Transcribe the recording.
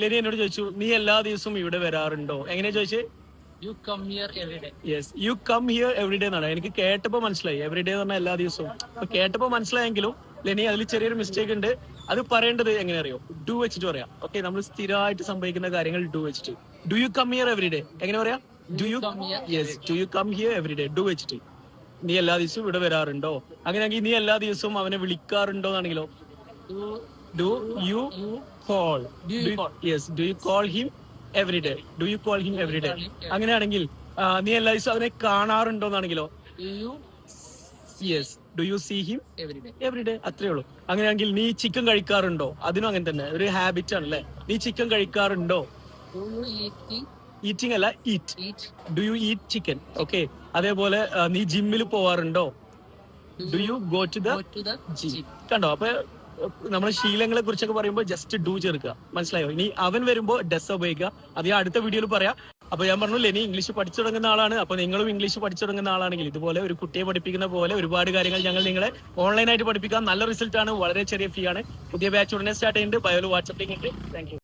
ലെനി എന്നോട് ചോദിച്ചു നീ എല്ലാ ദിവസവും ഇവിടെ വരാറുണ്ടോ? എങ്ങനെയാ ചോദിച്ചേ? You come here every day. Yes, you come here every day എന്നാണ്. എനിക്ക് കേട്ടപ്പോ മനസ്സിലായി എവറി ഡേ എന്ന് പറഞ്ഞാൽ എല്ലാ ദിവസവും. അപ്പൊ കേട്ടപ്പോ മനസ്സിലായെങ്കിലും ലെനി അതിൽ ചെറിയൊരു മിസ്റ്റേക്ക് ഉണ്ട്. അത് പറയേണ്ടത് എങ്ങനെ അറിയോ? ഡു വെച്ചിട്ട് പറയാം. ഓക്കെ, നമ്മൾ സ്ഥിരമായിട്ട് സംഭവിക്കുന്ന കാര്യങ്ങൾ ഡു വെച്ചിട്ട്. Do you come here every day എങ്ങനെ പറയാ? Do you yes, do you come here every day. Do വെച്ചിട്ട് നീ എല്ലാ ദിവസവും ഇവിടെ വരാറുണ്ടോ? അങ്ങനെയാണെങ്കിൽ നീ എല്ലാ ദിവസവും അവനെ വിളിക്കാറുണ്ടോ എന്നാണെങ്കിലോ? Do you call. Yes, do you call him every day. Do you call him every day. അങ്ങനെയാണെങ്കിൽ നീ എല്ലാ ദിവസവും അവനെ കാണാറുണ്ടോ എന്നാണെങ്കിലോ? Yes, do you see him every day. അത്രേ ഉള്ളൂ. അങ്ങനെയാണെങ്കിൽ നീ ചിക്കൻ കഴിക്കാറുണ്ടോ? അതിനും അങ്ങനെ തന്നെ ഒരു ഹാബിറ്റ് ആണല്ലേ. നീ ചിക്കൻ കഴിക്കാറുണ്ടോ? ഈറ്റിംഗ് അല്ല, eat. Do you eat chicken? Okay. അതേപോലെ നീ ജിമ്മിൽ പോവാറുണ്ടോ? Do you go to the gym? കണ്ടോ? അപ്പൊ നമ്മുടെ ശീലങ്ങളെ കുറിച്ചൊക്കെ പറയുമ്പോൾ ജസ്റ്റ് ഡു ചേർക്കുക. മനസ്സിലായോ? ഇനി അവൻ വരുമ്പോ ഡസ് ഉപയോഗിക്കുക. അത് ഞാൻ അടുത്ത വീഡിയോയിൽ പറയാം. അപ്പൊ ഞാൻ പറഞ്ഞു ലെനി ഇംഗ്ലീഷ് പഠിച്ചു തുടങ്ങുന്ന ആളാണ്. അപ്പൊ നിങ്ങളും ഇംഗ്ലീഷ് പഠിച്ചു തുടങ്ങുന്ന ആളാണെങ്കിൽ ഇതുപോലെ ഒരു കുട്ടിയെ പഠിപ്പിക്കുന്ന പോലെ ഒരുപാട് കാര്യങ്ങൾ ഞങ്ങൾ നിങ്ങളെ ഓൺലൈനായിട്ട് പഠിപ്പിക്കാം. നല്ല റിസൾട്ട് ആണ്. വളരെ ചെറിയ ഫീ ആണ്. പുതിയ ബാച്ച് ഉടനെ സ്റ്റാർട്ട് ചെയ്യുന്നുണ്ട്. ബയോയിൽ വാട്സ്ആപ്പ് ലിങ്ക് ഉണ്ട്. Thank you.